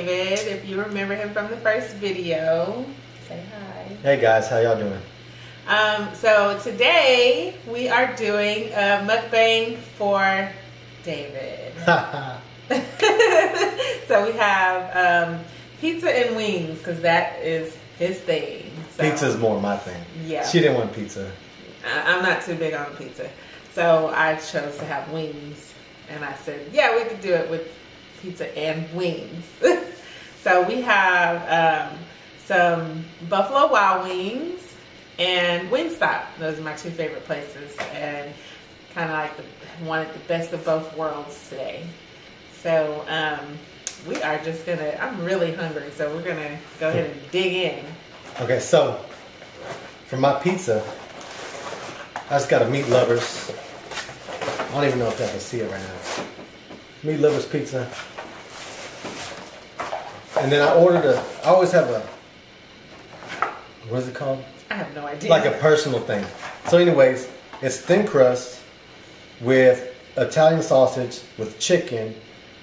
David. If you remember him from the first video, say hi. Hey guys, how y'all doing? So today we are doing a mukbang for David. So we have pizza and wings because that is his thing. So, Pizza's more my thing. Yeah. She didn't want pizza. I'm not too big on pizza. So I chose to have wings. And I said, yeah, we could do it with pizza and wings. So we have some Buffalo Wild Wings and Wingstop. Those are my two favorite places. And kind of like wanted the best of both worlds today. So we are just going to, I'm really hungry. So we're going to go ahead and dig in. Okay, so for my pizza, I just got a Meat Lovers. I don't even know if I can see it right now. Meat Lovers pizza. And then I ordered I always have what is it called? I have no idea. Like a personal thing. So anyways, it's thin crust with Italian sausage, with chicken,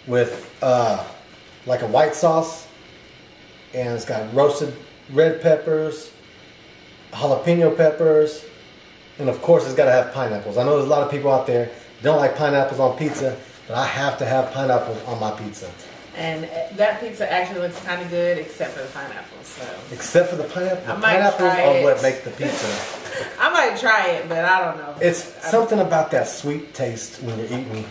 with like a white sauce. And it's got roasted red peppers, jalapeno peppers, and of course it's got to have pineapples. I know there's a lot of people out there that don't like pineapples on pizza, but I have to have pineapples on my pizza. And that pizza actually looks kind of good, except for the pineapples. So. Except for the pineapple. I might Pineapples try are it. what make the pizza. I might try it, but I don't know. It's something about that sweet taste when you're eating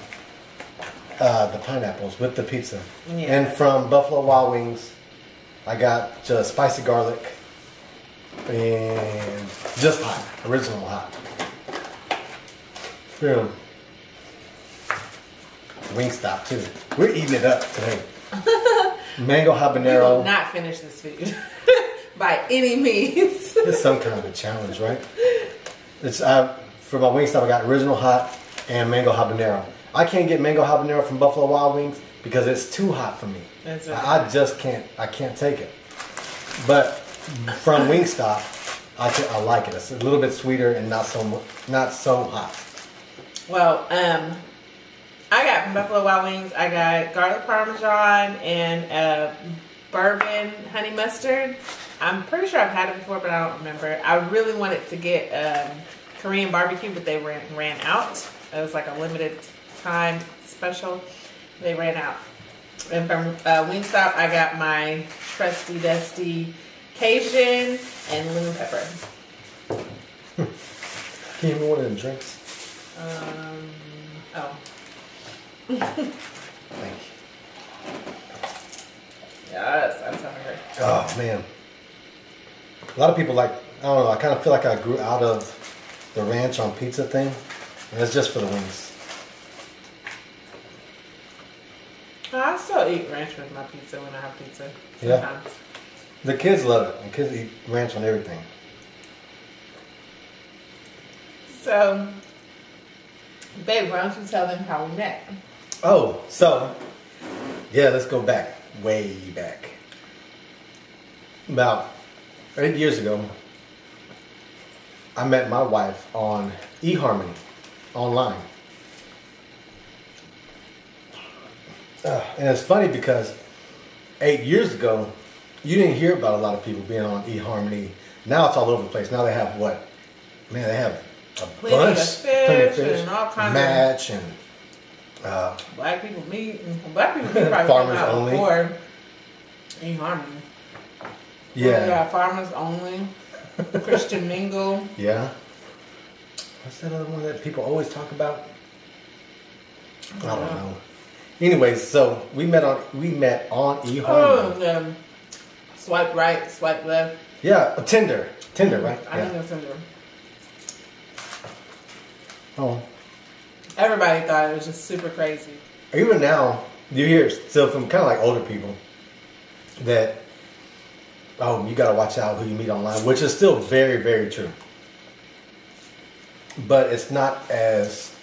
the pineapples with the pizza. Yeah. And from Buffalo Wild Wings, I got just spicy garlic and just hot, original hot. Boom. Wingstop too. We're eating it up today. Mango We habanero. will not finish this food by any means. It's some kind of a challenge, right? It's for my Wingstop, I got original hot and mango habanero. I can't get mango habanero from Buffalo Wild Wings because it's too hot for me. That's right. I just can't. I can't take it. But from Wingstop, I like it. It's a little bit sweeter and not so hot. Well, I got from Buffalo Wild Wings, I got garlic parmesan and bourbon honey mustard. I'm pretty sure I've had it before, but I don't remember. I really wanted to get Korean barbecue, but they ran out. It was like a limited time special. They ran out. And from Wingstop, I got my trusty dusty Cajun and lemon pepper. Can you give me one of them drinks? Oh. Thank you. Yes, I'm so hungry. Oh man. A lot of people like, I don't know, I kind of feel like I grew out of the ranch on pizza thing. And it's just for the wings. I still eat ranch with my pizza when I have pizza. Yeah. Sometimes. The kids love it. The kids eat ranch on everything. So, babe, why don't you tell them how we met? Oh, so, yeah, let's go back. Way back. About 8 years ago, I met my wife on eHarmony, online. And it's funny because 8 years ago, you didn't hear about a lot of people being on eHarmony. Now it's all over the place. Now they have what? Man, they have a bunch. Plenty of fish and all kinds Match of and Black people meat. Black people meat probably Farmers came out Only. before eHarmony. yeah. We got Farmers Only, Christian Mingle. Yeah. What's that other one that people always talk about? I don't know. Anyways, so we met on eHarmony. Oh, swipe right, swipe left. Yeah, Tinder, right? I think it's Tinder. Oh. Everybody thought it was just super crazy. Even now, you hear still from kind of like older people that, oh, you got to watch out who you meet online, which is still very, very true. But it's not as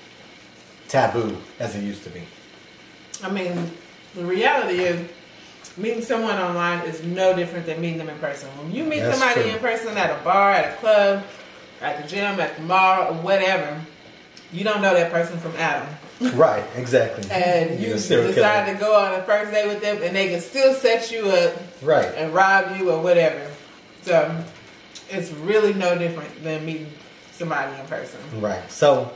taboo as it used to be. I mean, the reality is, meeting someone online is no different than meeting them in person. When you meet That's somebody true. in person at a bar, at a club, at the gym, at the mall, or whatever, you don't know that person from Adam. Right, exactly. And you decide to go on a first date with them, and they can still set you up, right, and rob you or whatever. So it's really no different than meeting somebody in person. Right. So,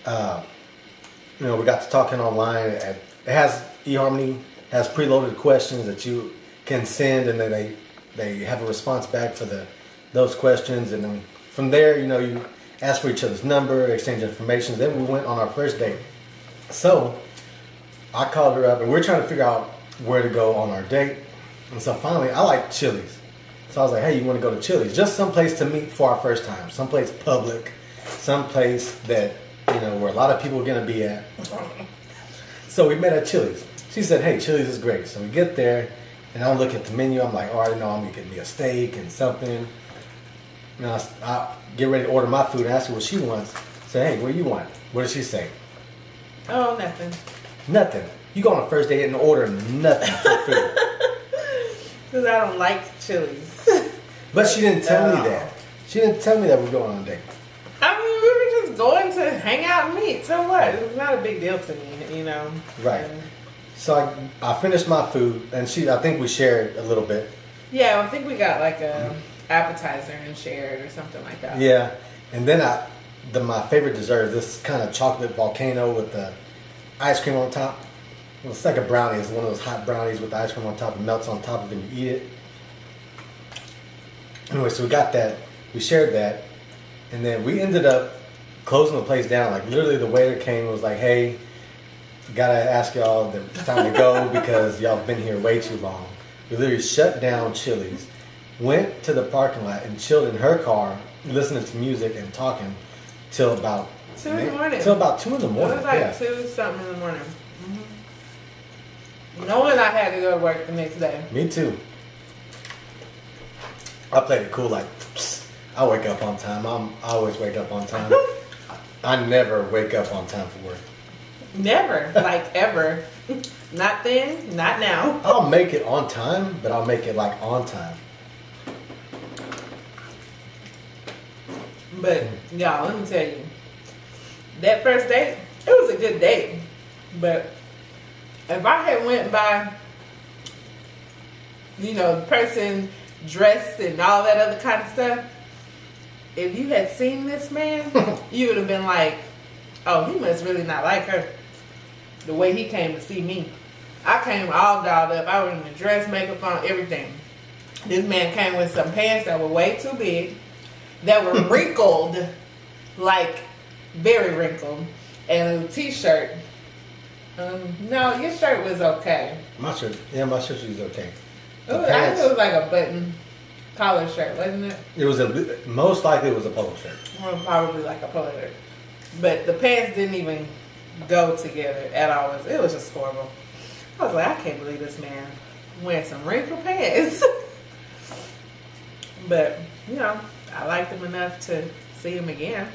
we got to talking online. It has eHarmony has preloaded questions that you can send, and then they have a response back for those questions, and then from there, you ask for each other's number, exchange information. Then we went on our first date. So I called her up, and we're trying to figure out where to go on our date. And so finally, I like Chili's. So I was like, hey, you want to go to Chili's? Just someplace to meet for our first time. Someplace public. Someplace that, where a lot of people are going to be at. So we met at Chili's. She said, hey, Chili's is great. So we get there, and I look at the menu. I'm like, I know I'm going to get me a steak and something. I get ready to order my food and ask her what she wants. Say, hey, what do you want? What does she say? Oh, nothing. Nothing. You go on a first date and order nothing for food. Because I don't like Chili's. But she didn't tell me that. She didn't tell me that we're going on a date. I mean, we were just going to hang out and meet. So what? It was not a big deal to me, Right. So I finished my food, and I think we shared a little bit. Yeah, I think we got like a appetizer and shared or something like that. Yeah, and then my favorite dessert, this kind of chocolate volcano with the ice cream on top. Well, it's like a brownie. It's one of those hot brownies with the ice cream on top. It melts on top of it and you eat it. Anyway, so we got that. We shared that. And then we ended up closing the place down. Like literally the waiter came and was like, hey, gotta ask y'all that it's time to go because y'all have been here way too long. We literally shut down Chili's, went to the parking lot and chilled in her car, listening to music and talking till about 2 in the morning. Till about 2 in the morning. It was like 2 something in the morning. Mm-hmm. Knowing I had to go to work the next day. Me too. I played it cool, like I wake up on time. I always wake up on time. I never wake up on time for work. Never, like ever. Not then, not now. I'll make it on time, but I'll make it like on time. But y'all, let me tell you, that first date, it was a good date. But if I had went by, the person dressed and all that other kind of stuff, if you had seen this man, you would have been like, oh, he must really not like her. The way he came to see me. I came all dolled up. I was in the dress, makeup on, everything. This man came with some pants that were way too big, that were wrinkled, like very wrinkled, and a t-shirt. No, your shirt was okay. My shirt was okay. I think it was like a button collar shirt, wasn't it? It was most likely it was a polo shirt. Well, probably like a polo shirt. But the pants didn't even go together at all. It was just horrible. I was like, I can't believe this man wearing some wrinkled pants. But, I liked him enough to see him again.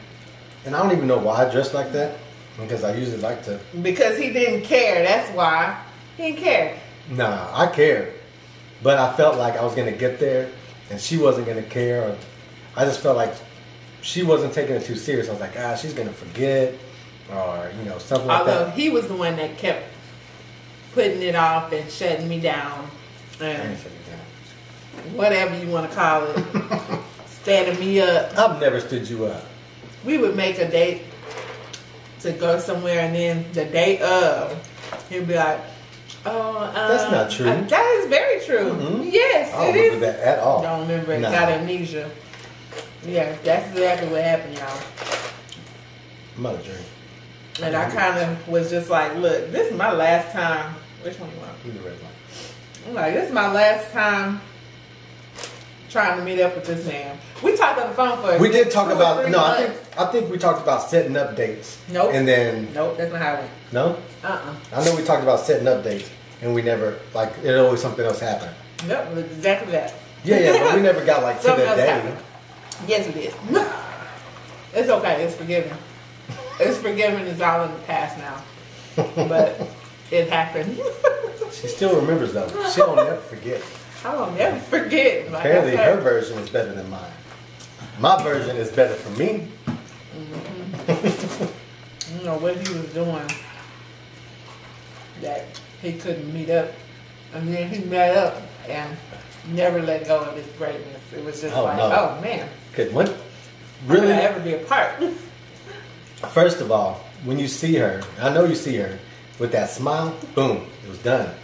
And I don't even know why I dressed like that. Because I usually like to. Because he didn't care. That's why. He didn't care. Nah, I cared. But I felt like I was going to get there and she wasn't going to care. Or I just felt like she wasn't taking it too serious. I was like, she's going to forget. Or, something like that. Although he was the one that kept putting it off and shutting me down. And whatever you want to call it. Standing me up. I've never stood you up. We would make a date to go somewhere, and then the day of, he'd be like, that's not true. That is very true. Mm-hmm. Yes, I don't remember that at all. Don't remember it. Got amnesia. Yeah, that's exactly what happened, y'all. I'm out of drink. And I kind of was just like, look, this is my last time. Which one you want? The red one. I'm like, this is my last time trying to meet up with this man. We talked on the phone for. We did talk about. No, months. I think we talked about setting up dates. Nope. And then. Nope, that's not how it went. No. I know we talked about setting up dates, and we never it always something else happened. Nope, exactly that. Yeah, but we never got to that day. Happened. Yes, we did. It's okay. It's forgiven. It's forgiven. It's all in the past now. But it happened. She still remembers though. She don't never forget. I will never forget. Like apparently, her version is better than mine. My version is better for me. Mm-hmm. I don't know what he was doing. that he couldn't meet up. And then he met up and never let go of his greatness. It was just oh man. Could one really ever be apart? First of all, when you see her, I know you see her with that smile, boom, it was done.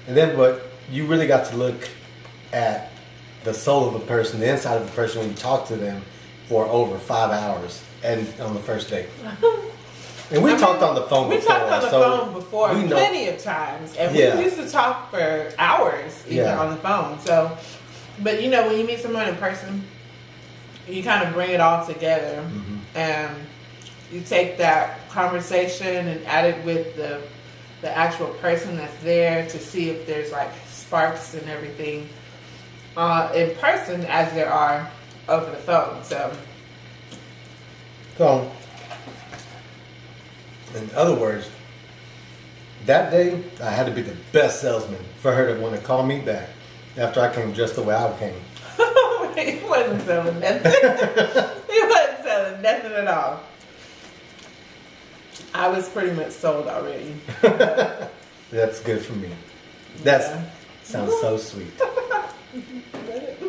And then but you really got to look at the soul of a person, the inside of a person when you talk to them for over 5 hours and on the first date. And we talked on the phone before. We talked on the phone before plenty of times. And we used to talk for hours even on the phone. So, but you know, when you meet someone in person, you kind of bring it all together. And you take that conversation and add it with the actual person that's there to see if there's like sparks and everything in person as there are over the phone. So, in other words, that day I had to be the best salesman for her to want to call me back after I came just the way I came. He wasn't selling nothing. He wasn't selling nothing at all. I was pretty much sold already. That's good for me. That sounds so sweet.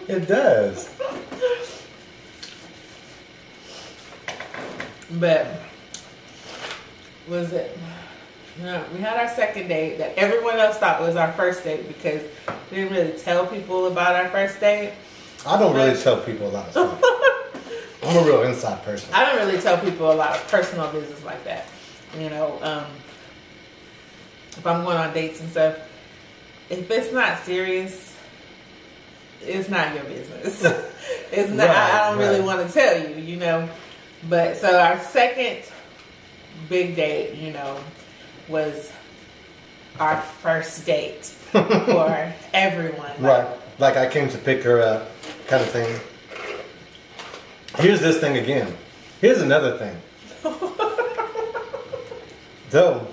It does. But was it? No, we had our second date that everyone else thought was our first date because we didn't really tell people about our first date. I don't really tell people a lot of stuff. I'm a real inside person. I don't really tell people a lot of personal business like that. You know, if I'm going on dates and stuff, if it's not serious, it's not your business. It's not. I don't really want to tell you, you know. But so our second big date, you know, was our first date for everyone. Right. Like I came to pick her up, kind of thing. Here's this thing again. Here's another thing. Though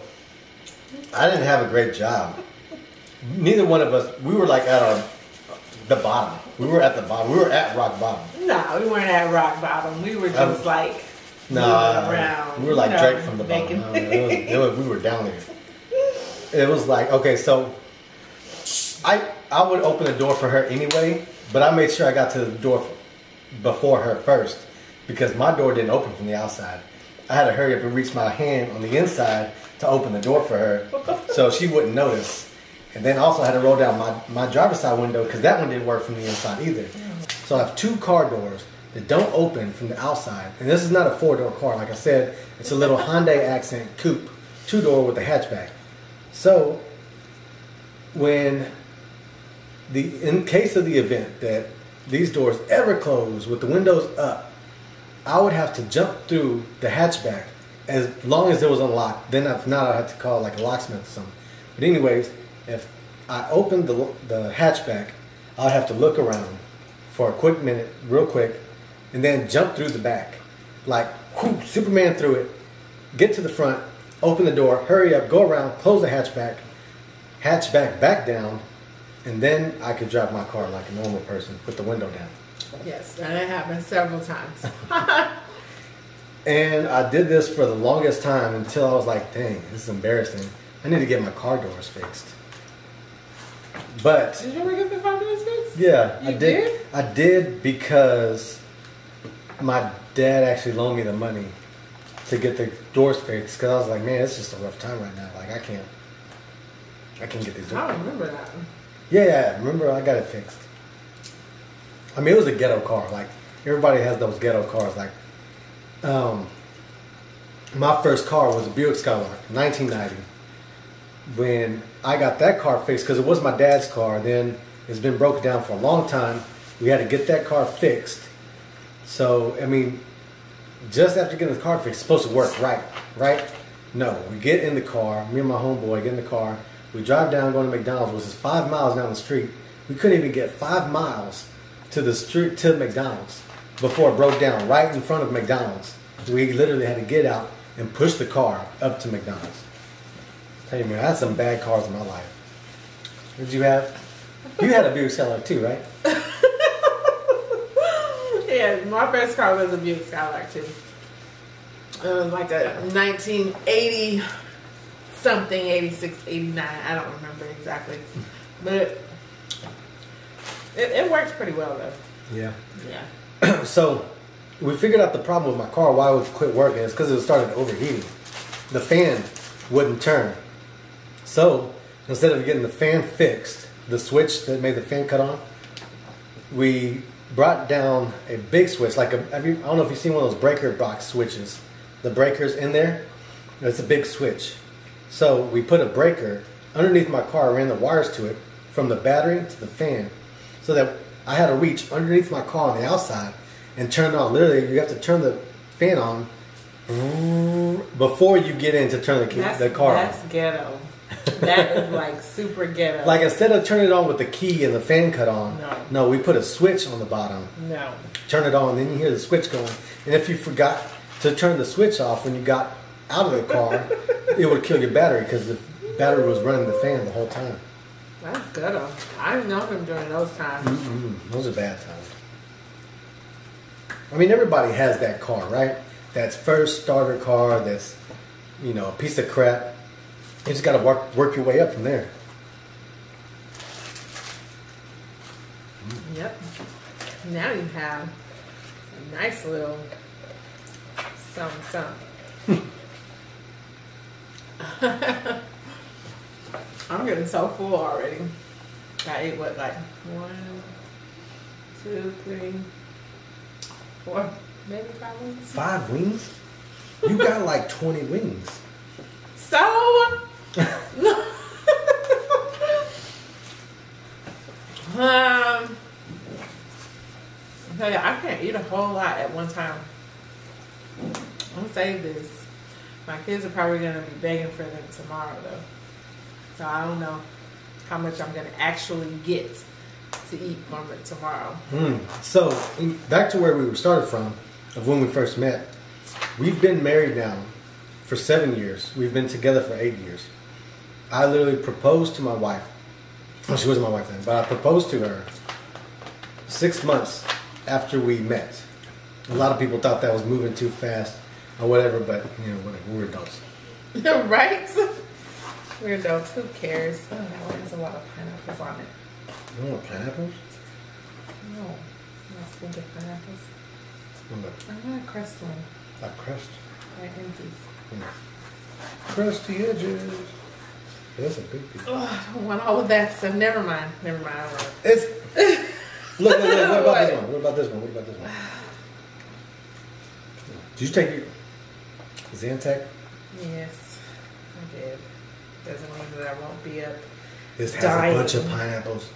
I didn't have a great job. Neither one of us. We were like at the bottom. We were at the bottom. We were at rock bottom. No, we weren't at rock bottom. We were just like moving around. We were like Drake from the bottom. We were down there. It was like, okay, so I would open the door for her anyway, but I made sure I got to the door before her first because my door didn't open from the outside. I had to hurry up and reach my hand on the inside to open the door for her so she wouldn't notice. And then also I had to roll down my driver's side window because that one didn't work from the inside either. So I have 2 car doors that don't open from the outside. And this is not a 4-door car. Like I said, it's a little Hyundai Accent coupe, 2-door with a hatchback. So in case of the event that these doors ever close with the windows up, I would have to jump through the hatchback as long as it was unlocked. Then if not, I'd have to call like a locksmith or something. But anyways, if I opened the hatchback, I'd have to look around for a quick minute, real quick, and then jump through the back. Like, whoo, Superman through it, get to the front, open the door, hurry up, go around, close the hatchback back down, and then I could drive my car like a normal person with the window down. Yes, and it happened several times. And I did this for the longest time until I was like, dang, this is embarrassing. I need to get my car doors fixed. But did you ever get the car doors fixed? Yeah, I did. I did because my dad actually loaned me the money to get the doors fixed because I was like, man, it's just a rough time right now. Like I can't get these doors. I don't remember that. Yeah, remember I got it fixed. I mean, it was a ghetto car. Like everybody has those ghetto cars. Like, my first car was a Buick Skylark, 1990. When I got that car fixed, because it was my dad's car, then it's been broken down for a long time. We had to get that car fixed. So, I mean, just after getting the car fixed, it's supposed to work, right? No, we get in the car, me and my homeboy get in the car, we drive down going to McDonald's, which is 5 miles down the street. We couldn't even get 5 miles to the street to McDonald's before it broke down right in front of McDonald's. We literally had to get out and push the car up to McDonald's. Tell you, man, I had some bad cars in my life. What did you have? You had a Buick Skylark too, right? Yeah, my first car was a Buick Skylark too. It was like a 1984 something, 86, 89. I don't remember exactly. But it works pretty well though. Yeah. Yeah. So we figured out the problem with my car, why it would quit working. It's because it started overheating. The fan wouldn't turn. So instead of getting the fan fixed, the switch that made the fan cut on, we brought down a big switch. Like I don't know if you've seen one of those breaker box switches. The breaker's in there. It's a big switch. So we put a breaker underneath my car, ran the wires to it from the battery to the fan, so that I had to reach underneath my car on the outside and turn it on. Literally, you have to turn the fan on before you get in to turn the car on. That's ghetto. That is like super ghetto. Like instead of turning it on with the key and the fan cut on, no, we put a switch on the bottom. No. Turn it on, then you hear the switch going. And if you forgot to turn the switch off when you got out of the car, it would kill your battery because the battery was running the fan the whole time. That's ghetto. I've known him during those times. Those are bad times. I mean, everybody has that car, right? That's first starter car. That's, you know, a piece of crap. You just got to work your way up from there. Yep. Now you have a nice little something. I'm getting so full already. I ate what, like 1, 2, 3, 4, maybe 5 wings? 5 wings? You got like 20 wings. So, I can't eat a whole lot at one time. I'm gonna save this. My kids are probably gonna be begging for them tomorrow though. So I don't know how much I'm gonna actually get to eat from it tomorrow. So back to where we started from, of when we first met. We've been married now for 7 years. We've been together for 8 years. I literally proposed to my wife. Well, she wasn't my wife then, but I proposed to her 6 months after we met. A lot of people thought that was moving too fast or whatever, but you know, whatever. We're adults. Right? We're adults. Who cares? Oh, that one has a lot of pineapples on it. You want pineapples? No. I'm not thinking pineapples. I want a crust one. A crust? Right, empties. Crusty edges. That's a big piece. Oh, I don't want all of that stuff. Never mind. I don't want it. It's look, what about this one? What about this one? What about this one? Did you take your Zantac? Yes, I did. Doesn't mean that I won't be up. This has dying. a bunch of pineapples.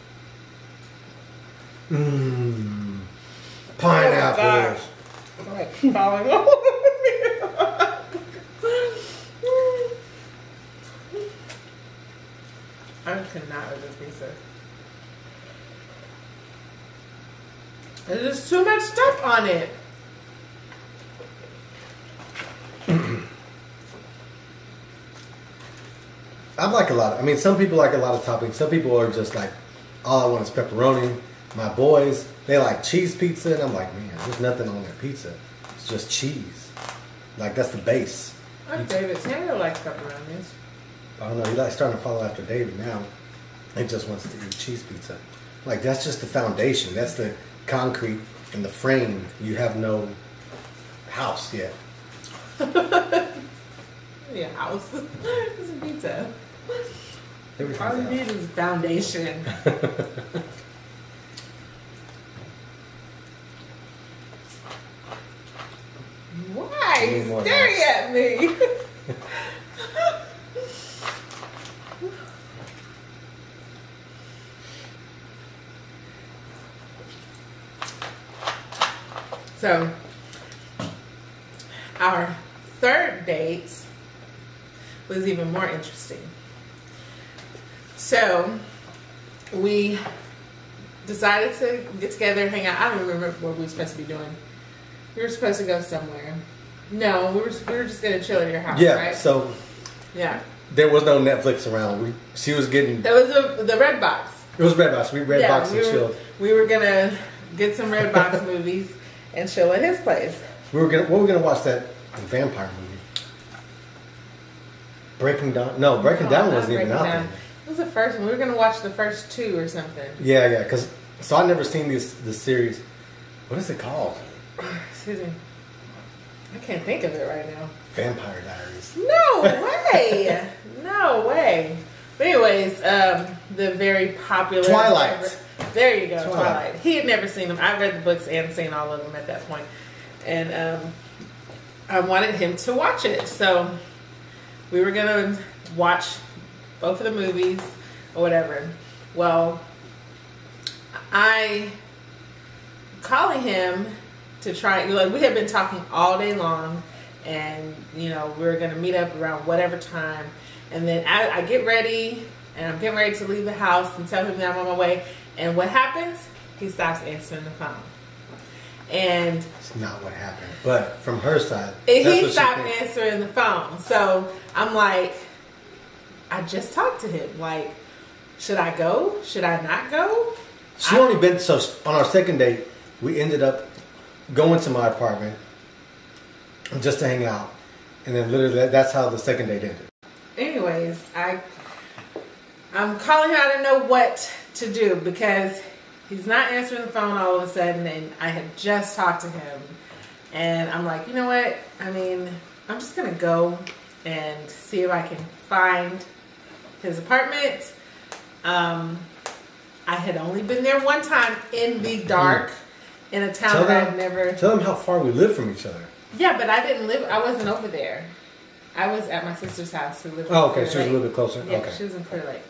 Pineapples. Oh like falling over me. I cannot with this pizza. There's too much stuff on it. I like a lot. I mean, some people like a lot of toppings. Some people are just like, all I want is pepperoni. My boys, they like cheese pizza, and I'm like, man, there's nothing on their pizza. It's just cheese. Like, that's the base. I'm David. Tanner likes pepperonis. I don't know. He's like starting to follow after David now. He just wants to eat cheese pizza. Like, that's just the foundation. That's the concrete and the frame. You have no house yet. Yeah, house. It's a pizza. Everything's All you need is foundation. Why? He's staring at me. So, our third date was even more interesting. So, we decided to get together, hang out. I don't remember what we were supposed to be doing. We were supposed to go somewhere. No, we were just gonna chill at your house, yeah, right? So yeah, there was no Netflix around. She was getting. That was the Red Box. It was Red Box. We Red Box and chilled. We were gonna get some Red Box movies and chill at his place. We were gonna watch that vampire movie. Breaking Dawn. No, Breaking Dawn wasn't even out then. It was the first one. We were gonna watch the first 2 or something. Yeah. So I never seen this series. What is it called? Excuse me. I can't think of it right now. Vampire Diaries. No way. No way. But anyways, the very popular Twilight. There you go, Twilight. He had never seen them. I read the books and seen all of them at that point. And I wanted him to watch it. So we were going to watch both of the movies or whatever. Well, I calling him to try, like, we had been talking all day long, and we were going to meet up around whatever time. And then I get ready, and I'm getting ready to leave the house and tell him that I'm on my way. And what happens? He stops answering the phone. And it's not what happened. But from her side, he stopped answering the phone. So I'm like, I just talked to him. Like, should I go? Should I not go? So on our second date, we ended up going to my apartment just to hang out. And then literally that's how the second date ended. Anyways, I'm calling her. I don't know what to do because he's not answering the phone all of a sudden, and I had just talked to him. And I'm like, you know what? I mean, I'm just going to go and see if I can find his apartment. I had only been there one time in the dark in a town that I've never... Tell them how far we live from each other. Yeah, but I wasn't over there. I was at my sister's house who lived in okay, so she was a little bit closer. Yeah, okay. She was in Clear Lake.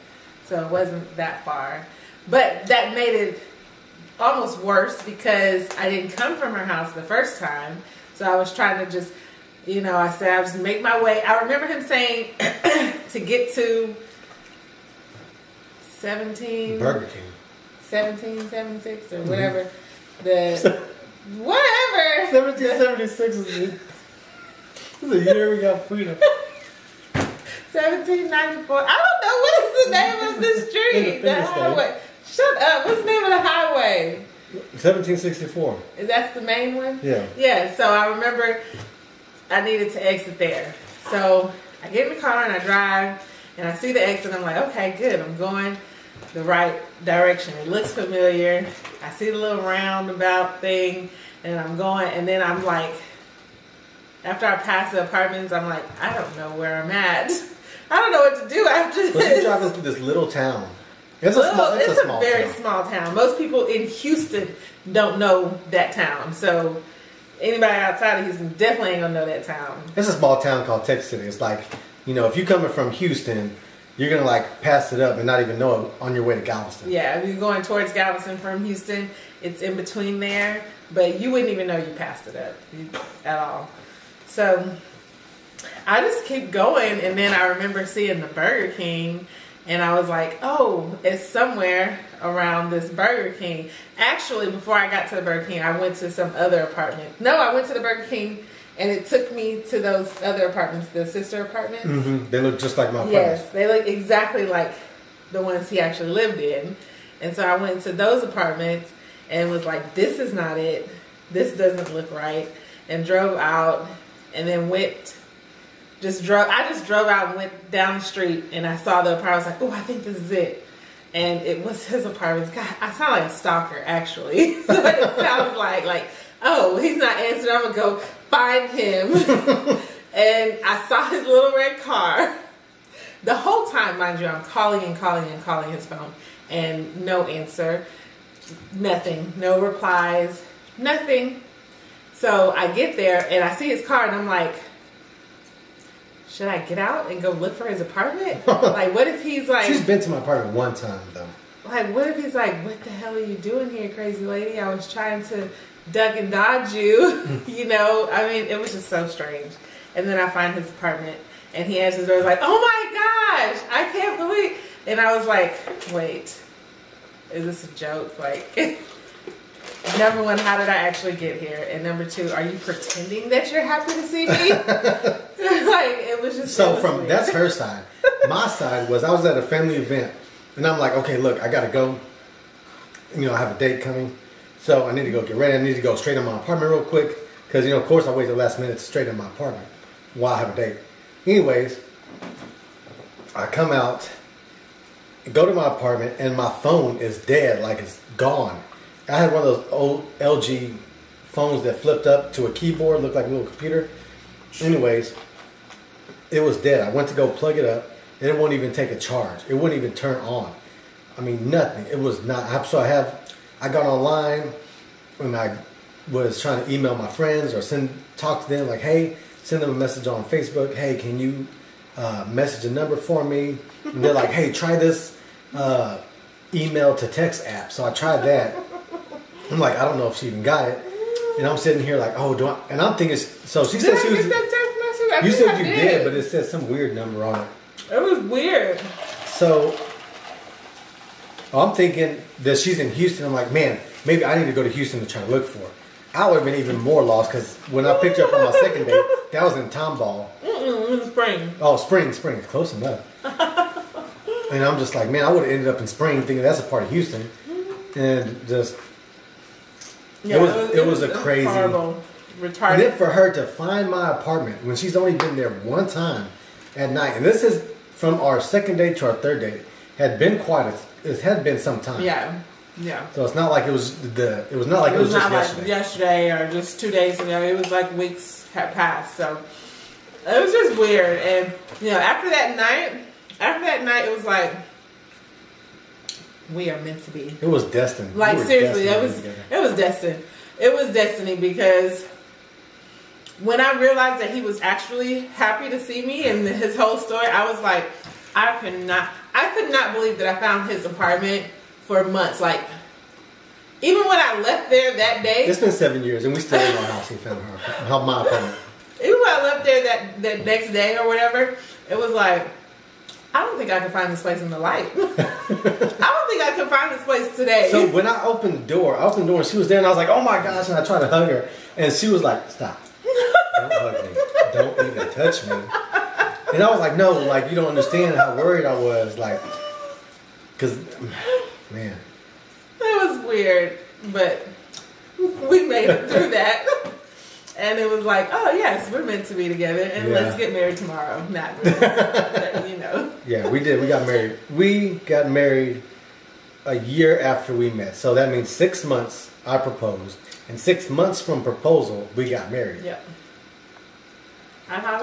So it wasn't that far. But that made it almost worse because I didn't come from her house the first time. So I was trying to just, I said I'll just make my way. I remember him saying to get to 17... Burger King. 1776 or whatever. Whatever. 1776 is the year we got freedom. 1794. I don't know what is the name of this street. The highway. Shut up. What's the name of the highway? 1764. That's the main one? Yeah. Yeah, so I remember I needed to exit there. So I get in the car and I drive and I see the exit. I'm like, okay, good. I'm going the right direction. It looks familiar. I see the little roundabout thing and I'm going, and then I'm like, after I pass the apartments, I'm like, I don't know where I'm at. I don't know what to do after this. But you're driving through this little town. It's a very small town. Most people in Houston don't know that town. So anybody outside of Houston definitely ain't gonna know that town. It's a small town called Texas City. It's like, if you're coming from Houston, you're gonna like pass it up and not even know it on your way to Galveston. Yeah, if you're going towards Galveston from Houston, it's in between there, but you wouldn't even know you passed it up at all. So I just keep going, and then I remember seeing the Burger King, and I was like, oh, it's somewhere around this Burger King. Actually, before I got to the Burger King, I went to some other apartment. No, I went to the Burger King, and it took me to those other apartments, the sister apartments. Mm-hmm. They look just like my apartments. Yes, they look exactly like the ones he actually lived in. And so I went to those apartments and was like, this is not it. This doesn't look right. And drove out. And then I just drove out and went down the street, and I saw the apartment. I was like, oh, I think this is it. And it was his apartment. God, I sound like a stalker, actually. So it sounds like, oh, he's not answering. I'm going to go find him. And I saw his little red car. The whole time, mind you, I'm calling and calling and calling his phone. And no answer. Nothing. No replies. Nothing. So I get there and I see his car and I'm like, should I get out and go look for his apartment? Like, what if he's like... She's been to my apartment one time, though. Like, what if he's like, what the hell are you doing here, crazy lady? I was trying to duck and dodge you. I mean, it was just so strange. And then I find his apartment and he answers the door. He's like, oh my gosh, I can't believe... And I was like, wait, is this a joke? Like... Number one, how did I actually get here? And number two, are you pretending that you're happy to see me? It was just so from weird. That's her side. My side was I was at a family event, and I'm like, okay, look, I gotta go. I have a date coming, so I need to go get ready. I need to go straight to my apartment real quick because of course I wait the last minute to straight to my apartment while I have a date. Anyways, I come out, go to my apartment, and my phone is dead, like it's gone. I had one of those old LG phones that flipped up to a keyboard, looked like a little computer. Anyways, it was dead. I went to go plug it up, and it wouldn't even take a charge. It wouldn't even turn on. I mean, nothing. It was not. So I got online, and I was trying to email my friends or talk to them, like, hey, send them a message on Facebook. Hey, can you message a number for me? And they're like, hey, try this email to text app. So I tried that. I'm like, I don't know if she even got it. And I'm sitting here like, oh, and I'm thinking, so she said she was. You said you did, but it said some weird number on it. It was weird. So I'm thinking that she's in Houston. I'm like, man, maybe I need to go to Houston to try to look for her. I would have been even more lost because when I picked her up on my second date, that was in Tomball. It was Spring. Oh, Spring, Close enough. And I'm just like, man, I would have ended up in Spring thinking that's a part of Houston. And just, yeah, it was a crazy. Horrible. Retarded. And then for her to find my apartment when she's only been there one time at night, and this is from our second date to our third date, it had been some time. Yeah. Yeah. So it's not like it was just yesterday. Like yesterday or just 2 days ago. It was like weeks had passed. So it was just weird. And after that night, it was like we are meant to be. It was destined. Like seriously, it was destined. It was destiny because when I realized that he was actually happy to see me and his whole story, I was like, I could not believe that I found his apartment for months. Like, even when I left there that day. It's been 7 years and we still in our house. He found my apartment. Even when I left there that next day or whatever, it was like, I don't think I can find this place in the light. I don't think I can find this place today. So when I opened the door and she was there and I was like, oh my gosh, and I tried to hug her and she was like, stop. Don't hug me. Don't even touch me. And I was like, no, like you don't understand how worried I was. Like, because, man. It was weird, but we made it through that. And it was like, oh yes, we're meant to be together, and let's get married tomorrow. Not really, but, Yeah, we did. We got married. We got married a year after we met. So that means 6 months I proposed, and 6 months from proposal we got married. Yeah.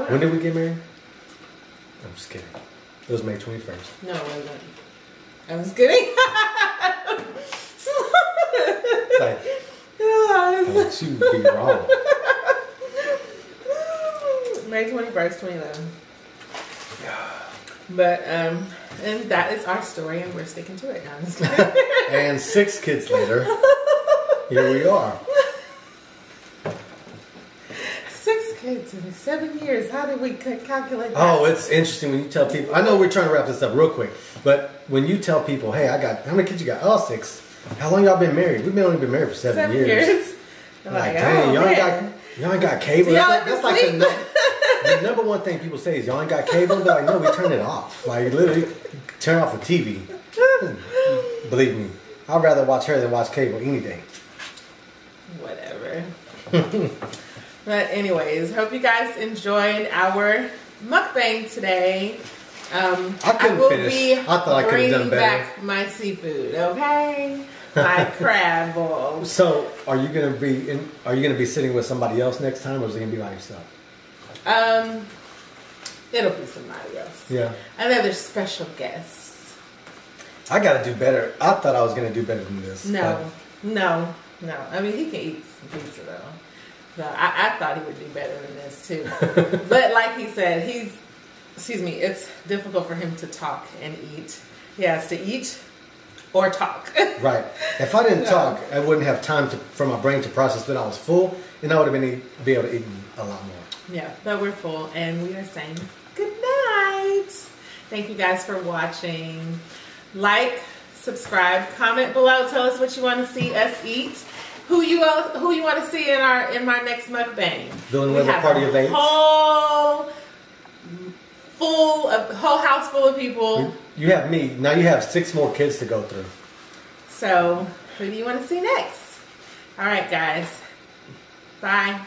When did we get married? I'm just kidding. It was May 21st. No, it wasn't. I'm just kidding. Like, she would be wrong. May 21st, 2011. But, and that is our story, and we're sticking to it, honestly. And 6 kids later, here we are. 6 kids in 7 years. How did we calculate that? Oh, it's interesting when you tell people. I know we're trying to wrap this up real quick, but when you tell people, hey, how many kids you got? Oh, 6. How long y'all been married? We've only been married for 7 years. Like, dang, y'all ain't got cable. That's like the number one thing people say is y'all ain't got cable. They're like, no, we turn it off. Like literally, turn off the TV. Believe me, I'd rather watch her than watch cable any day. Whatever. But anyways, hope you guys enjoyed our mukbang today. I will finish. I thought I could have done better. Bringing back my seafood, okay? My crab bowl. So, are you gonna be sitting with somebody else next time, or is it gonna be by yourself? It'll be somebody else. Yeah. Another special guest. I gotta do better. I thought I was gonna do better than this. No. I mean, he can eat some pizza though. So I thought he would do better than this too. But like he said, it's difficult for him to talk and eat. He has to eat or talk. Right. If I didn't talk, I wouldn't have time for my brain to process that I was full, and I would have be able to eat a lot more. Yeah, but we're full, and we are saying good night. Thank you guys for watching. Like, subscribe, comment below. Tell us what you want to see us eat. Who you want to see in my next mukbang? Doing another party of 8. Whole house full of people. You have me. Now you have 6 more kids to go through. So, who do you want to see next? All right, guys. Bye.